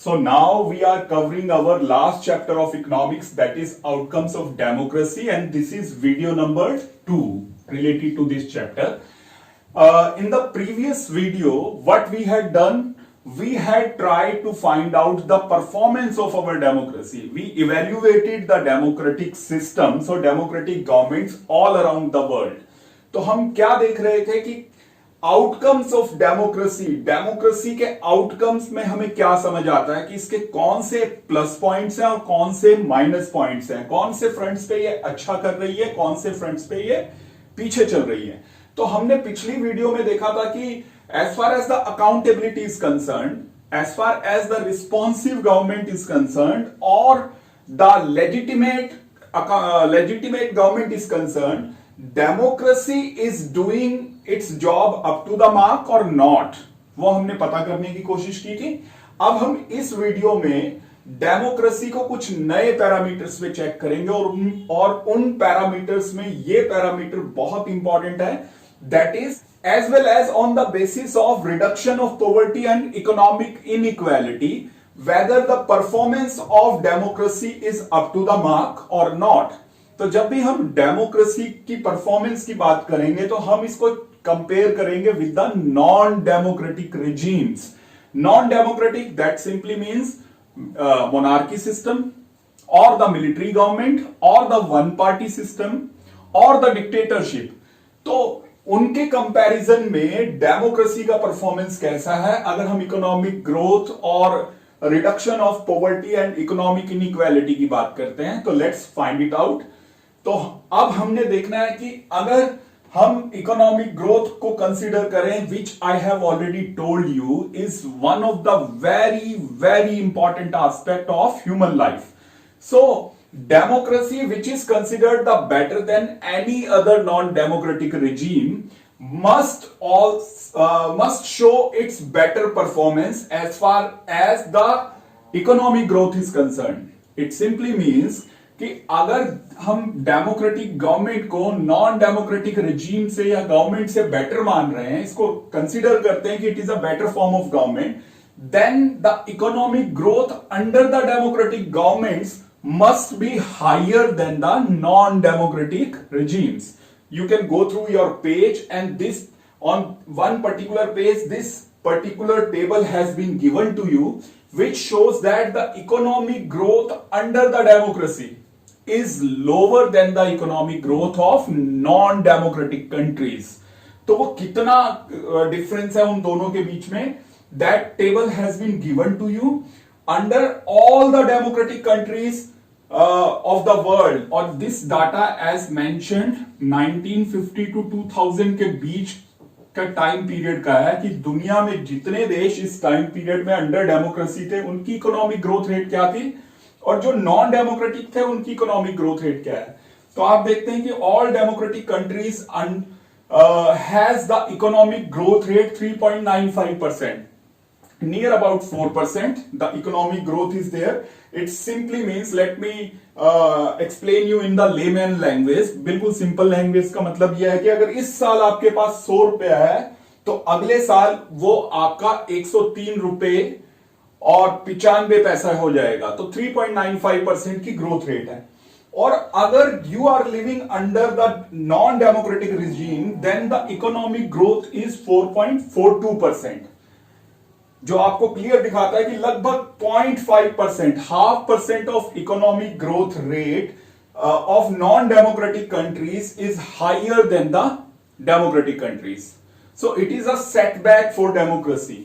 So now we are covering our last chapter of economics, that is outcomes of democracy, and this is video number 2 related to this chapter. In the previous video, what we had done, we had tried to find out the performance of our democracy. We evaluated the democratic systems or democratic governments all around the world. तो हम क्या देख रहे थे कि outcomes of democracy, democracy के outcomes में हमें क्या समझ आता है कि इसके कौन से प्लस पॉइंट्स हैं और कौन से माइनस पॉइंट्स हैं, कौन से फ्रंट्स पे ये अच्छा कर रही है, कौन से फ्रंट्स पे ये पीछे चल रही है. तो हमने पिछली वीडियो में देखा था कि as far as the accountability is concern, as far as the responsive government is concern और the legitimate government is concern, democracy is doing its job up to the mark और नॉट, वो हमने पता करने की कोशिश की थी. अब हम इस वीडियो में डेमोक्रेसी को कुछ नए पैरामीटर्स पे चेक करेंगे और उन पैरामीटर्स में ये पैरामीटर बहुत इंपॉर्टेंट है, that is as well as on the basis of reduction of poverty and economic inequality, whether the performance of democracy is up to the mark और नॉट. तो जब भी हम डेमोक्रेसी की परफॉर्मेंस की बात करेंगे तो हम इसको कंपेयर करेंगे with the non democratic regimes. Non democratic that simply means monarchy system और द मिलिट्री गवर्नमेंट और द वन पार्टी सिस्टम और द डिक्टेटरशिप. तो उनके कंपैरिजन में डेमोक्रेसी का परफॉर्मेंस कैसा है अगर हम इकोनॉमिक ग्रोथ और reduction of poverty and economic inequality की बात करते हैं. तो लेट्स फाइंड इट आउट. तो अब हमने देखना है कि अगर हम इकोनॉमिक ग्रोथ को कंसीडर करें, which I have already told you is one of the very very important aspect of human life. So democracy which is considered the better than any other non democratic regime must show its better performance as far as the economic growth is concerned. It simply means कि अगर हम democratic government को non democratic regime से या government से better मान रहे हैं, इसको कंसीडर करते हैं कि it is a better form of government, then the economic growth under the democratic governments must be higher than the non-democratic regimes. You can go through your page and this on one particular page, this particular table has been given to you, which shows that the economic growth under the democracy is lower than the economic growth of non-democratic countries. तो वो कितना difference है उन दोनों के बीच में, that table has been given to you. Under all the democratic countries of the world, और this data as mentioned 1950 to 2000 के बीच का टाइम पीरियड का है कि दुनिया में जितने देश इस टाइम पीरियड में अंडर डेमोक्रेसी थे उनकी इकोनॉमिक ग्रोथ रेट क्या थी और जो नॉन डेमोक्रेटिक थे उनकी इकोनॉमिक ग्रोथ रेट क्या है. तो आप देखते हैं कि all democratic countries has the economic growth rate 3.95%. Near about 4% the economic growth is there. It simply means, let me explain you in the layman language. बिल्कुल सिंपल लैंग्वेज का मतलब यह है कि अगर इस साल आपके पास 100 रुपया है तो अगले साल वो आपका 103 रुपए और 95 पैसा हो जाएगा. तो 3.95% की ग्रोथ रेट है. और अगर you are living under the non democratic regime then the economic growth is 4.42%, जो आपको क्लियर दिखाता है कि लगभग 0.5%, 0.5% of economic growth rate of non democratic countries is higher than the democratic countries. So it is a setback for democracy.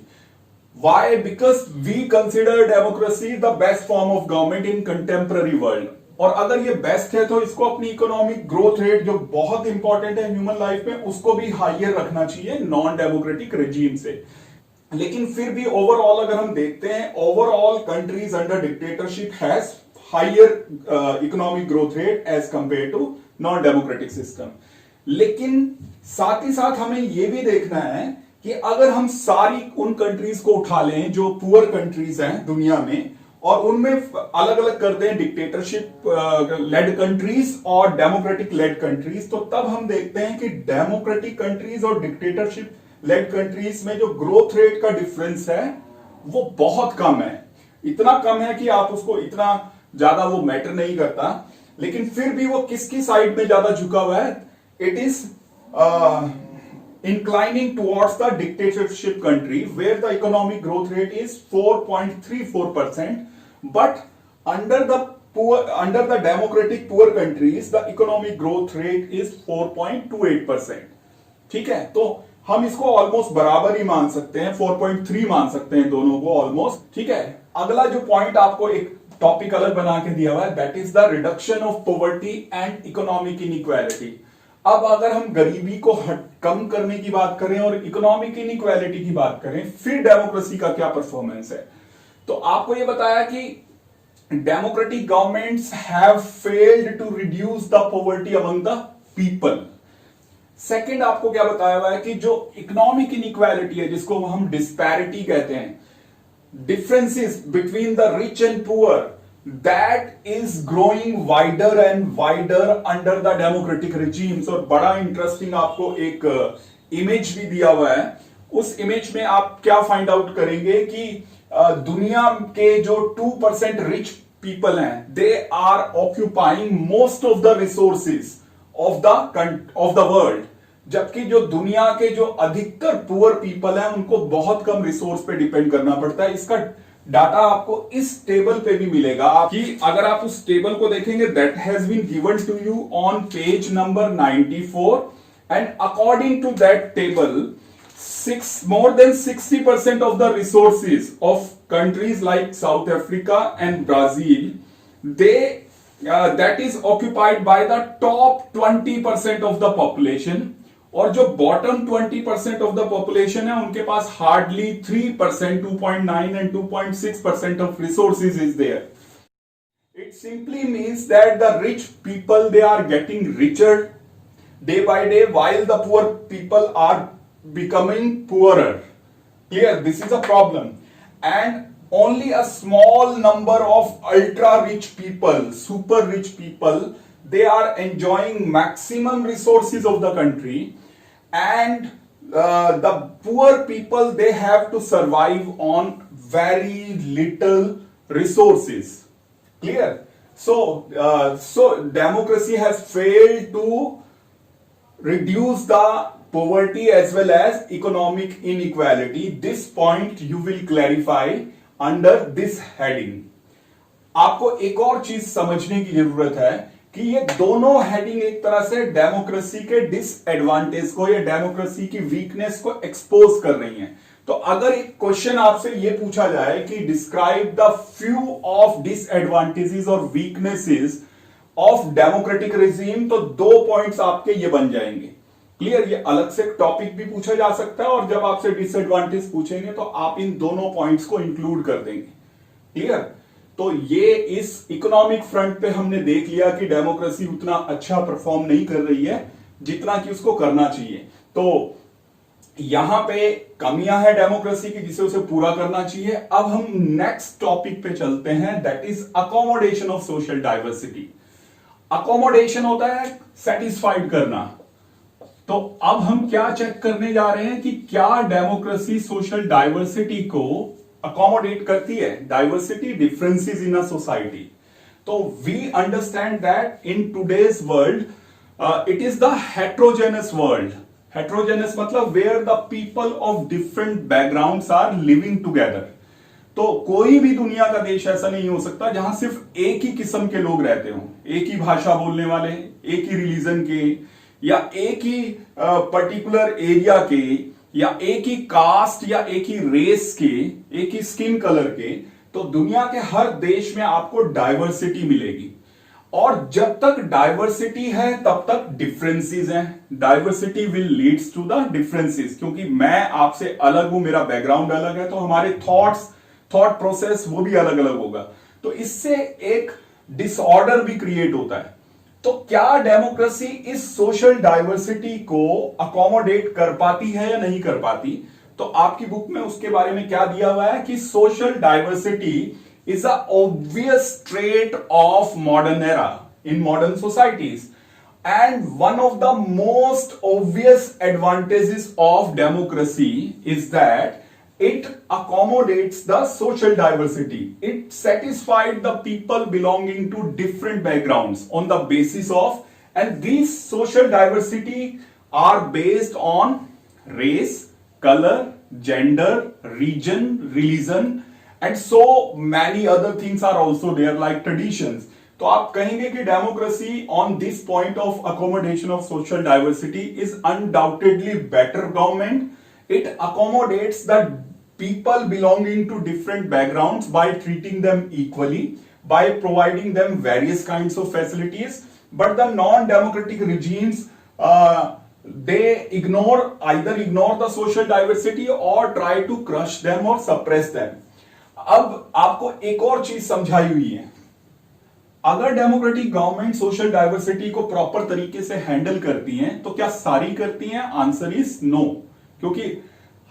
Why? Because we consider democracy the best form of government in contemporary world. और अगर ये best है तो इसको अपनी economic growth rate, जो बहुत important है ह्यूमन लाइफ में, उसको भी हायर रखना चाहिए नॉन डेमोक्रेटिक रिजीम से. लेकिन फिर भी ओवरऑल अगर हम देखते हैं, overall countries under dictatorship has higher economic growth rate as compare to non democratic system. लेकिन साथ ही साथ हमें यह भी देखना है कि अगर हम सारी उन कंट्रीज को उठा लें जो पुअर कंट्रीज हैं दुनिया में और उनमें अलग अलग कर दें डिक्टेटरशिप लेड कंट्रीज और डेमोक्रेटिक लेड कंट्रीज, तो तब हम देखते हैं कि डेमोक्रेटिक कंट्रीज और डिक्टेटरशिप लेड कंट्रीज में जो ग्रोथ रेट का डिफरेंस है वो बहुत कम है. इतना कम है कि आप उसको इतना ज्यादा वो मैटर नहीं करता, लेकिन फिर भी वो किसकी साइड में ज्यादा झुका हुआ है? It is inclining towards the dictatorship country where the economic growth rate is 4.34%, but under the democratic poor countries the economic growth rate is 4.28%. ठीक है, तो हम इसको ऑलमोस्ट बराबर ही मान सकते हैं, 4.3 मान सकते हैं दोनों को ऑलमोस्ट। ठीक है, अगला जो पॉइंट आपको एक टॉपिक अलग बना के दिया हुआ है, that is the reduction of poverty and economic inequality. अब अगर हम गरीबी को कम करने की बात करें और इकोनॉमिक इनइक्वालिटी की बात करें, फिर डेमोक्रेसी का क्या परफॉर्मेंस है, तो आपको यह बताया कि democratic governments have failed to reduce the poverty among the people. Second आपको क्या बताया हुआ है कि जो इकोनॉमिक इनइक्वालिटी है, जिसको हम डिस्पैरिटी कहते हैं, differences between the rich and poor, that is growing wider and wider under the democratic regimes। और बड़ा इंटरेस्टिंग आपको एक इमेज भी दिया हुआ है। उस इमेज में आप क्या फाइंड आउट करेंगे कि दुनिया के जो 2% रिच पीपल हैं, they are occupying most of the resources of the world, जबकि जो दुनिया के जो अधिकतर पुअर पीपल हैं उनको बहुत कम रिसोर्स पे डिपेंड करना पड़ता है। इसका डाटा आपको इस टेबल पे भी मिलेगा कि अगर आप उस टेबल को देखेंगे, that has been given to you on page number 94, and according to that table more than 60% of the resources of countries like South Africa and Brazil, that is occupied by the top 20% of the population, और जो bottom 20% of the population है उनके पास hardly 3%, 2.9 and 2.6% of resources is there. It simply means that the rich people, they are getting richer day by day, while the poor people are becoming poorer. Clear? This is a problem, and only a small number of ultra rich people, super rich people, they are enjoying maximum resources of the country, and the poor people, they have to survive on very little resources. Clear? So democracy has failed to reduce the poverty as well as economic inequality. This point you will clarify under this heading. आपको एक और चीज समझने की जरूरत है कि ये दोनों हेडिंग एक तरह से डेमोक्रेसी के डिसएडवांटेज को या डेमोक्रेसी की वीकनेस को एक्सपोज कर रही हैं। तो अगर एक क्वेश्चन आपसे ये पूछा जाए कि describe the few of disadvantages और वीकनेसेस ऑफ डेमोक्रेटिक रेजिम, तो 2 पॉइंट्स आपके ये बन जाएंगे। क्लियर? ये अलग से टॉपिक भी पूछा जा सकता है, और जब आपसे डिसएडवांटेज पूछेंगे तो आप इन दोनों पॉइंट्स को इंक्लूड कर देंगे। क्लियर? तो ये इस इकोनॉमिक फ्रंट पे हमने देख लिया कि डेमोक्रेसी उतना अच्छा परफॉर्म नहीं कर रही है जितना कि उसको करना चाहिए। तो यहां पे कमियां हैं डेमोक्रेसी की जिसे उसे पूरा करना चाहिए। अब हम नेक्स्ट टॉपिक पे चलते हैं, that is accommodation of social diversity. Accommodation होता है सेटिस्फाइड करना। तो अब हम क्या चेक करने जा रहे हैं कि क्या डेमोक्रेसी सोशल डाइवर्सिटी को अकोमोडेट करती है, diversity, differences in a society. तो we understand that in today's world it is the heterogeneous world. Heterogeneous मतलब where the people of different backgrounds are living together. तो कोई भी दुनिया का देश ऐसा नहीं हो सकता जहां सिर्फ एक ही किस्म के लोग रहते हों, एक ही भाषा बोलने वाले, एक ही रिलीजन के, या एक ही पर्टिकुलर एरिया के, या एक ही कास्ट या एक ही रेस के, एक ही स्किन कलर के। तो दुनिया के हर देश में आपको डाइवर्सिटी मिलेगी, और जब तक डाइवर्सिटी है तब तक डिफरेंसेस हैं। Diversity will leads to the differences, क्योंकि मैं आपसे अलग हूं, मेरा बैकग्राउंड अलग है, तो हमारे थॉट प्रोसेस वो भी अलग अलग होगा। तो इससे एक डिसऑर्डर भी क्रिएट होता है। तो क्या डेमोक्रेसी इस सोशल डाइवर्सिटी को अकोमोडेट कर पाती है या नहीं कर पाती? तो आपकी बुक में उसके बारे में क्या दिया हुआ है कि social diversity is a obvious trait of modern era in modern societies, and one of the most obvious advantages of democracy is that it accommodates the social diversity. It satisfied the people belonging to different backgrounds on the basis of, and these social diversity are based on race, color, gender, region, religion, and so many other things are also there like traditions. तो आप कहेंगे कि democracy on this point of accommodation of social diversity is undoubtedly better government. It accommodates the people belonging to different backgrounds by treating them equally, by providing them various kinds of facilities. But the non-democratic regimes, they either ignore the social diversity or try to crush them or suppress them. अब आपको एक और चीज समझाई हुई है. अगर democratic government social diversity को प्रॉपर तरीके से हैंडल करती हैं तो क्या सारी करती हैं? Answer is no. क्योंकि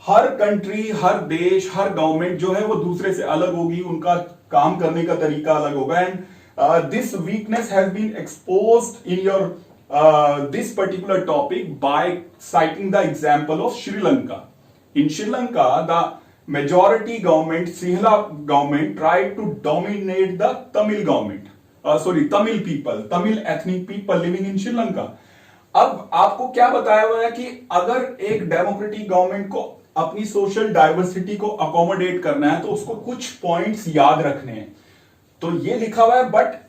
हर कंट्री, हर देश, हर गवर्नमेंट जो है वो दूसरे से अलग होगी, उनका काम करने का तरीका अलग होगा. And this weakness has been exposed in your this particular topic by citing the example of Sri Lanka. In Sri Lanka, the majority government, Sinhala government, tried to dominate the Tamil government. Tamil people, Tamil ethnic people living in Sri Lanka. अब आपको क्या बताया हुआ है कि अगर एक democratic government को अपनी सोशल डाइवर्सिटी को अकोमोडेट करना है तो उसको कुछ पॉइंट्स याद रखने हैं. तो ये लिखा हुआ है, but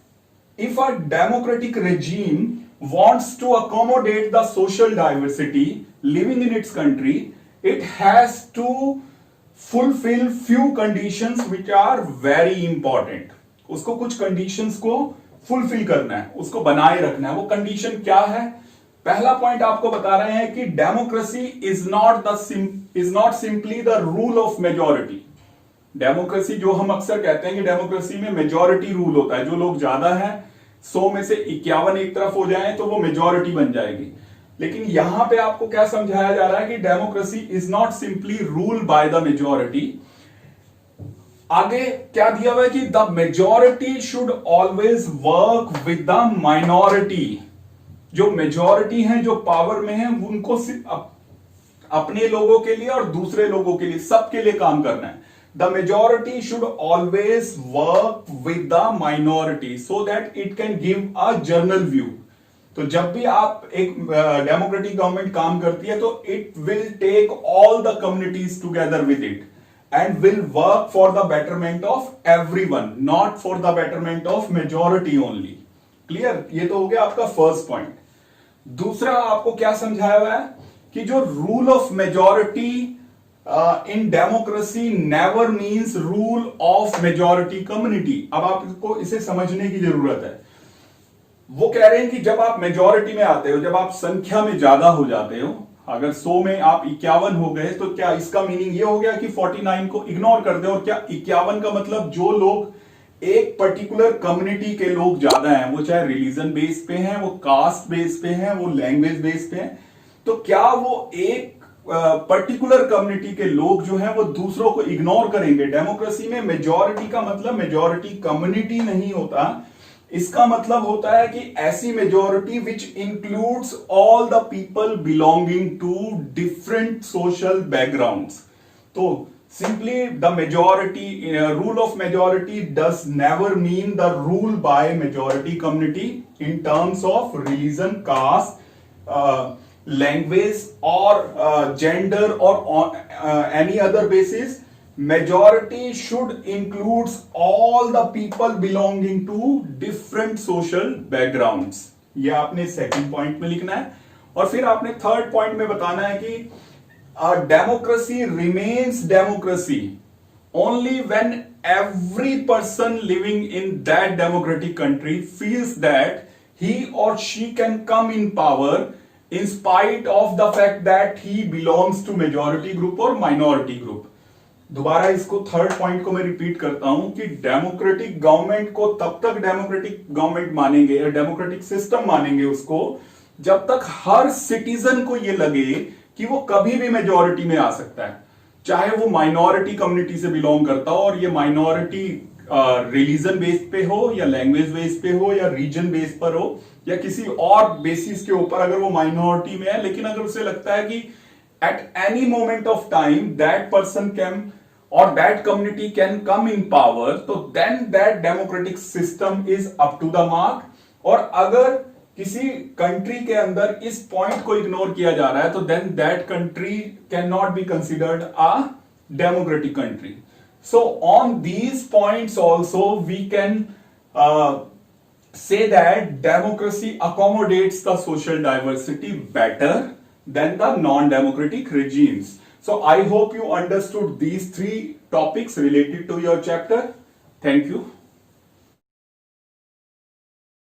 if a democratic regime wants to accommodate the social diversity living in its country, it has to fulfil few conditions which are very important. उसको कुछ कंडीशंस को फुलफिल करना है, उसको बनाए रखना है. वो कंडीशन क्या है? पहला पॉइंट आपको बता रहे हैं कि democracy is not simply the rule of majority. Democracy जो हम अक्सर कहते हैं कि डेमोक्रेसी में मेजॉरिटी रूल होता है, जो लोग ज्यादा हैं 100 में से 51 एक तरफ हो जाएं तो वो मेजॉरिटी बन जाएगी. लेकिन यहां पे आपको क्या समझाया जा रहा है कि democracy is not simply rule by the majority. आगे क्या दिया हुआ है कि the majority should always work with the minority. जो मेजॉरिटी है, जो पावर में है, उनको अपने लोगों के लिए और दूसरे लोगों के लिए, सबके लिए काम करना है. The majority should always work with the minority so that it can give a general view. तो जब भी आप एक डेमोक्रेटिक गवर्नमेंट काम करती है तो it will take all the communities together with it and will work for the betterment of everyone, not for the betterment of majority only. Clear? ये तो हो गया आपका फर्स्ट पॉइंट. दूसरा आपको क्या समझाया हुआ है कि जो rule of majority in democracy never means rule of majority community. अब आपको इसे समझने की जरूरत है. वो कह रहे हैं कि जब आप मेजॉरिटी में आते हो, जब आप संख्या में ज्यादा हो जाते हो, अगर 100 में आप 51 हो गए तो क्या इसका मीनिंग ये हो गया कि 49 को इग्नोर कर दे? और क्या 51 का मतलब जो लोग एक पर्टिकुलर कम्युनिटी के लोग ज्यादा हैं, वो चाहे रिलीजन बेस पे हैं, वो कास्ट बेस पे हैं, वो लैंग्वेज बेस पे हैं, तो क्या वो एक पर्टिकुलर कम्युनिटी के लोग जो हैं वो दूसरों को इग्नोर करेंगे? डेमोक्रेसी में मेजॉरिटी का मतलब मेजॉरिटी कम्युनिटी नहीं होता. इसका मतलब होता है कि ऐसी majority which includes all the people belonging to different social backgrounds. तो simply the majority, rule of majority does never mean the rule by majority community in terms of religion, caste, language और gender और any other basis. Majority should includes all the people belonging to different social backgrounds. ये आपने second point में लिखना है. और फिर आपने थर्ड पॉइंट में बताना है कि democracy remains democracy only when every person living in that democratic country feels that he or she can come in power in spite of the fact that he belongs to majority group or minority group. दोबारा इसको third point को मैं repeat करता हूं कि democratic government को तब तक डेमोक्रेटिक गवर्नमेंट मानेंगे, डेमोक्रेटिक सिस्टम मानेंगे उसको, जब तक हर सिटीजन को यह लगे कि वो कभी भी मेजॉरिटी में आ सकता है, चाहे वो माइनॉरिटी कम्युनिटी से बिलोंग करता हो और ये माइनॉरिटी रिलीजन बेस पे हो या लैंग्वेज बेस पे हो या रीजन बेस पर हो या किसी और बेसिस के ऊपर. अगर वो माइनॉरिटी में है लेकिन अगर उसे लगता है कि at any moment of time that person can or that community can come in power, so then that democratic system is up to the mark. और अगर किसी कंट्री के अंदर इस पॉइंट को इग्नोर किया जा रहा है तो then that country can not be considered a democratic country. So on these points also we can say that democracy accommodates the social diversity better than the non-democratic regimes. So I hope you understood these three topics related to your chapter. Thank you.